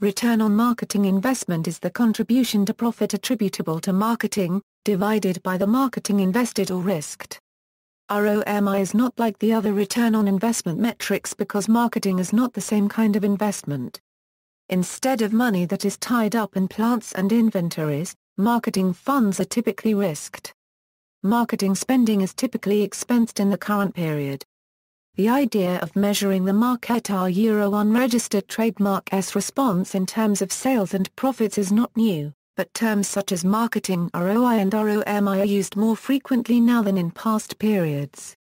return on marketing investment is the contribution to profit attributable to marketing, divided by the marketing invested or risked. ROMI is not like the other return on investment metrics because marketing is not the same kind of investment. Instead of money that is tied up in plants and inventories, marketing funds are typically risked. Marketing spending is typically expensed in the current period. The idea of measuring the marketer unregistered trademark's response in terms of sales and profits is not new, but terms such as marketing ROI and ROMI are used more frequently now than in past periods.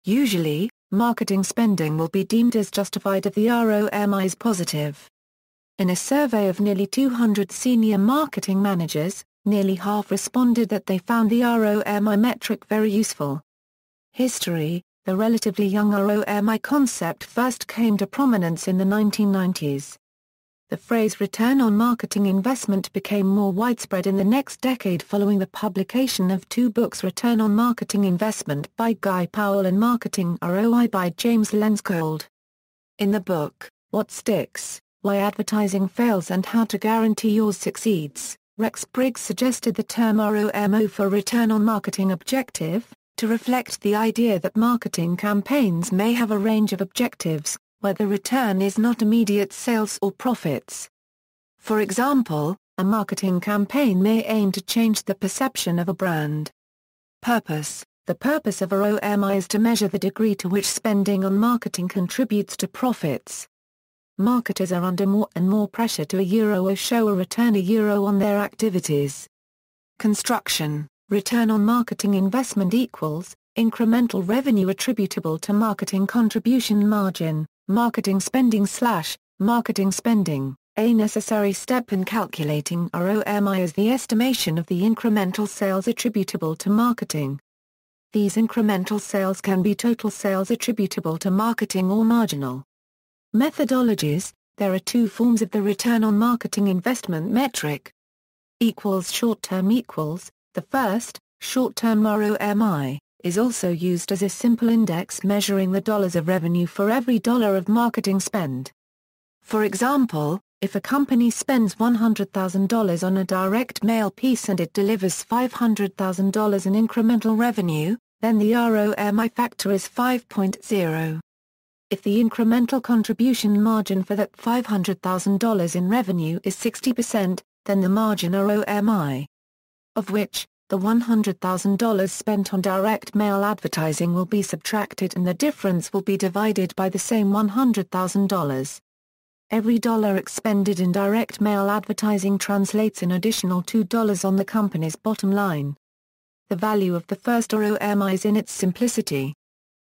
Usually, marketing spending will be deemed as justified if the ROMI is positive. In a survey of nearly 200 senior marketing managers, nearly half responded that they found the ROMI metric very useful. History: the relatively young ROMI concept first came to prominence in the 1990s. The phrase return on marketing investment became more widespread in the next decade following the publication of two books, Return on Marketing Investment by Guy Powell and Marketing ROI by James Lenskold. In the book, What Sticks? Why Advertising Fails and How to Guarantee Yours Succeeds, Rex Briggs suggested the term ROMO for Return on Marketing Objective, to reflect the idea that marketing campaigns may have a range of objectives, where the return is not immediate sales or profits. For example, a marketing campaign may aim to change the perception of a brand. Purpose: the purpose of ROMI is to measure the degree to which spending on marketing contributes to profits. Marketers are under more and more pressure to show a return on their activities. Construction: return on marketing investment equals incremental revenue attributable to marketing contribution margin, marketing spending / marketing spending. A necessary step in calculating ROMI is the estimation of the incremental sales attributable to marketing. These incremental sales can be total sales attributable to marketing or marginal. Methodologies: there are two forms of the return on marketing investment metric. Short-term equals. The first, short-term ROMI, is also used as a simple index measuring the dollars of revenue for every dollar of marketing spend. For example, if a company spends $100,000 on a direct mail piece and it delivers $500,000 in incremental revenue, then the ROMI factor is 5.0. If the incremental contribution margin for that $500,000 in revenue is 60%, then the margin ROMI, of which, the $100,000 spent on direct mail advertising will be subtracted and the difference will be divided by the same $100,000. Every dollar expended in direct mail advertising translates an additional $2 on the company's bottom line. The value of the first ROMI is in its simplicity.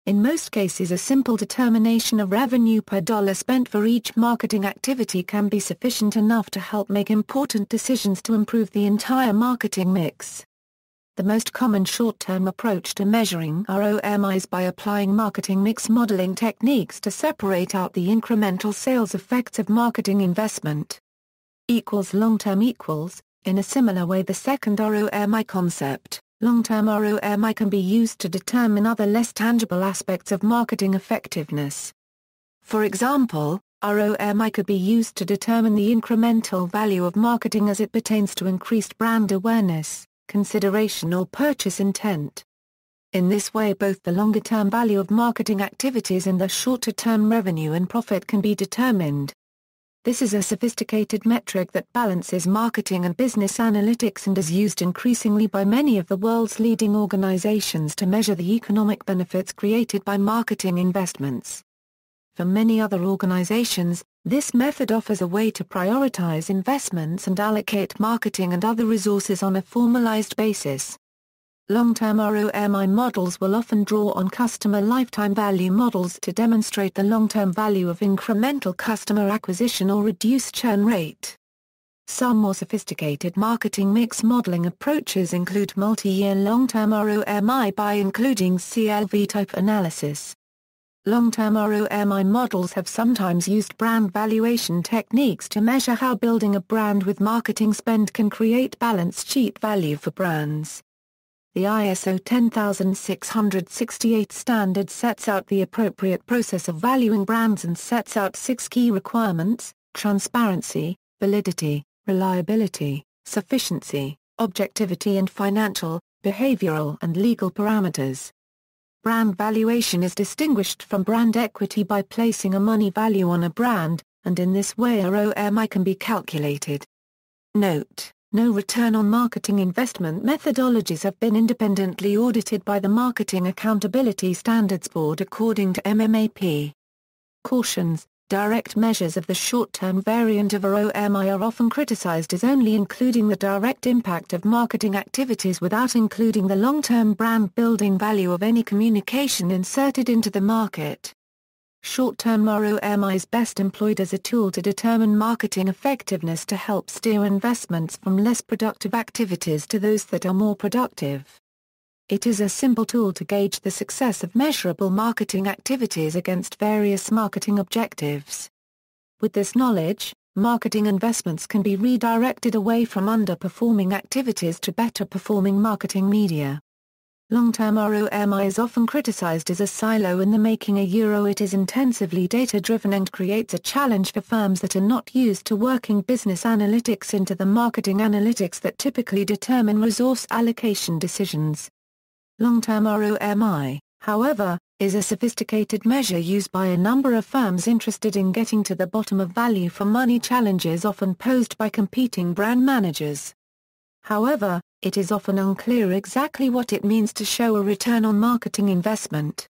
In most cases, a simple determination of revenue per dollar spent for each marketing activity can be sufficient enough to help make important decisions to improve the entire marketing mix. The most common short-term approach to measuring ROMI is by applying marketing mix modeling techniques to separate out the incremental sales effects of marketing investment. Long-term equals, in a similar way the second ROMI concept. Long-term ROMI can be used to determine other less tangible aspects of marketing effectiveness. For example, ROMI could be used to determine the incremental value of marketing as it pertains to increased brand awareness, consideration or purchase intent. In this way both the longer-term value of marketing activities and the shorter-term revenue and profit can be determined. This is a sophisticated metric that balances marketing and business analytics and is used increasingly by many of the world's leading organizations to measure the economic benefits created by marketing investments. For many other organizations, this method offers a way to prioritize investments and allocate marketing and other resources on a formalized basis. Long-term ROMI models will often draw on customer lifetime value models to demonstrate the long-term value of incremental customer acquisition or reduce churn rate. Some more sophisticated marketing mix modeling approaches include multi-year long-term ROMI by including CLV-type analysis. Long-term ROMI models have sometimes used brand valuation techniques to measure how building a brand with marketing spend can create balance sheet value for brands. The ISO 10668 standard sets out the appropriate process of valuing brands and sets out 6 key requirements: transparency, validity, reliability, sufficiency, objectivity and financial, behavioral and legal parameters. Brand valuation is distinguished from brand equity by placing a money value on a brand, and in this way ROMI can be calculated. Note: no return on marketing investment methodologies have been independently audited by the Marketing Accountability Standards Board according to MMAP. Cautions: direct measures of the short-term variant of ROMI are often criticized as only including the direct impact of marketing activities without including the long-term brand-building value of any communication inserted into the market. Short-term ROMI is best employed as a tool to determine marketing effectiveness to help steer investments from less productive activities to those that are more productive. It is a simple tool to gauge the success of measurable marketing activities against various marketing objectives. With this knowledge, marketing investments can be redirected away from underperforming activities to better-performing marketing media. Long-term ROMI is often criticized as a silo in the making. It is intensively data-driven and creates a challenge for firms that are not used to working business analytics into the marketing analytics that typically determine resource allocation decisions. Long-term ROMI, however, is a sophisticated measure used by a number of firms interested in getting to the bottom of value for money challenges often posed by competing brand managers. However, it is often unclear exactly what it means to show a return on marketing investment.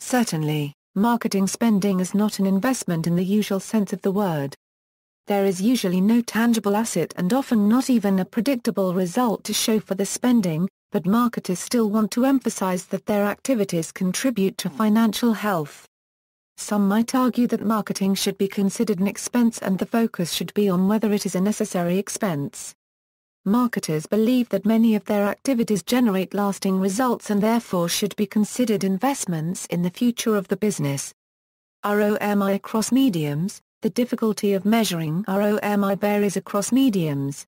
Certainly, marketing spending is not an investment in the usual sense of the word. There is usually no tangible asset and often not even a predictable result to show for the spending, but marketers still want to emphasize that their activities contribute to financial health. Some might argue that marketing should be considered an expense and the focus should be on whether it is a necessary expense. Marketers believe that many of their activities generate lasting results and therefore should be considered investments in the future of the business. ROMI across mediums. The difficulty of measuring ROMI varies across mediums.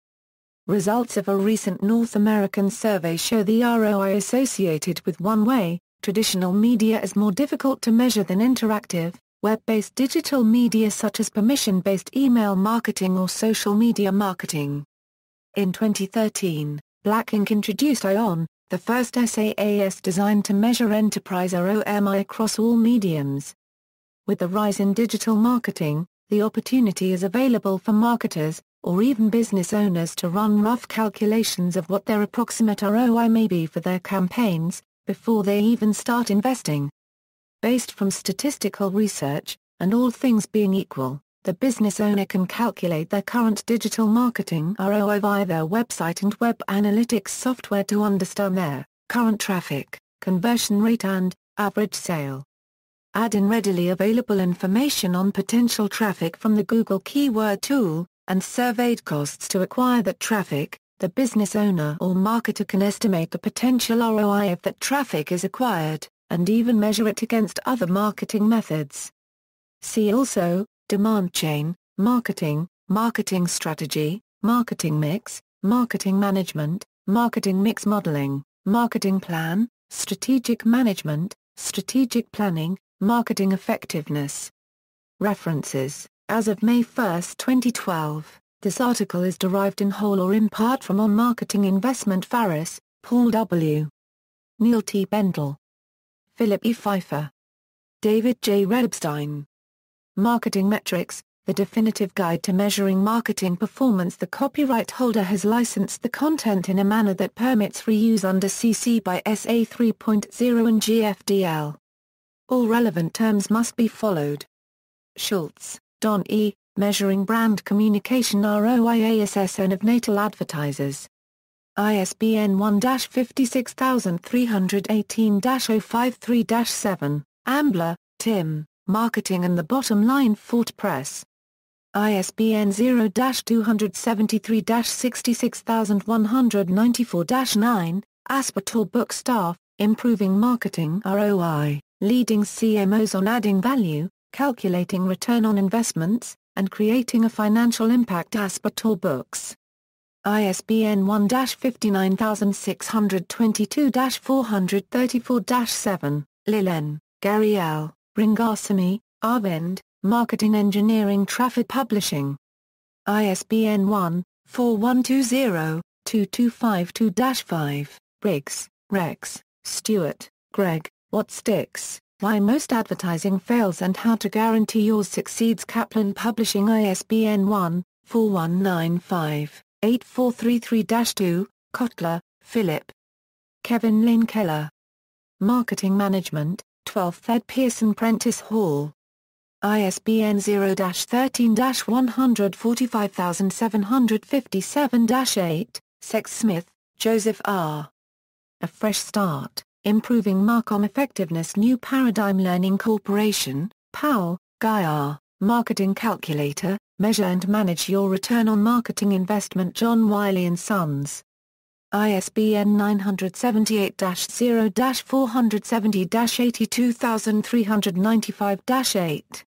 Results of a recent North American survey show the ROI associated with one-way, traditional media is more difficult to measure than interactive, web-based digital media such as permission-based email marketing or social media marketing. In 2013, Black Inc. introduced ION, the first SaaS designed to measure enterprise ROMI across all mediums. With the rise in digital marketing, the opportunity is available for marketers, or even business owners to run rough calculations of what their approximate ROI may be for their campaigns, before they even start investing. Based from statistical research, and all things being equal, the business owner can calculate their current digital marketing ROI via their website and web analytics software to understand their current traffic, conversion rate and average sale. Add in readily available information on potential traffic from the Google keyword tool, and surveyed costs to acquire that traffic, the business owner or marketer can estimate the potential ROI if that traffic is acquired, and even measure it against other marketing methods. See also, demand chain, marketing, marketing strategy, marketing mix, marketing management, marketing mix modeling, marketing plan, strategic management, strategic planning, marketing effectiveness. References: as of May 1, 2012, this article is derived in whole or in part from On Marketing Investment. Faris, Paul W. Neil T. Bendel. Philip E. Pfeiffer. David J. Rebstein. Marketing Metrics, The Definitive Guide to Measuring Marketing Performance. The copyright holder has licensed the content in a manner that permits reuse under CC by SA 3.0 and GFDL. All relevant terms must be followed. Schultz, Don E., Measuring Brand Communication ROI ASSN of Natal Advertisers. ISBN 1-56318-053-7, Ambler, Tim, Marketing and the Bottom Line. Fort Press. ISBN 0-273-66194-9, Aspertor Bookstaff, Improving Marketing ROI, Leading CMOs on Adding Value, Calculating Return on Investments, and Creating a Financial Impact. Aspertor Books. ISBN 1-59622-434-7, Lillen, Gary L., Rangasamy, Arvind, Marketing Engineering Trafford Publishing. ISBN 1-4120-2252-5. Briggs, Rex, Stewart, Greg, What Sticks? Why Most Advertising Fails and How to Guarantee Yours Succeeds. Kaplan Publishing. ISBN 1-4195-8433-2. Kotler, Philip. Kevin Lane Keller. Marketing Management, 12th ed. Pearson Prentice Hall. ISBN 0-13-145757-8. Sexsmith, Joseph R. A Fresh Start, Improving Marcom Effectiveness. New Paradigm Learning Corporation, Powell, Guy R., Marketing Calculator, Measure and Manage Your Return on Marketing Investment. John Wiley & Sons. ISBN 978-0-470-82395-8.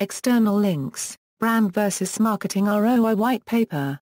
External links, Brand vs. Marketing ROI White Paper.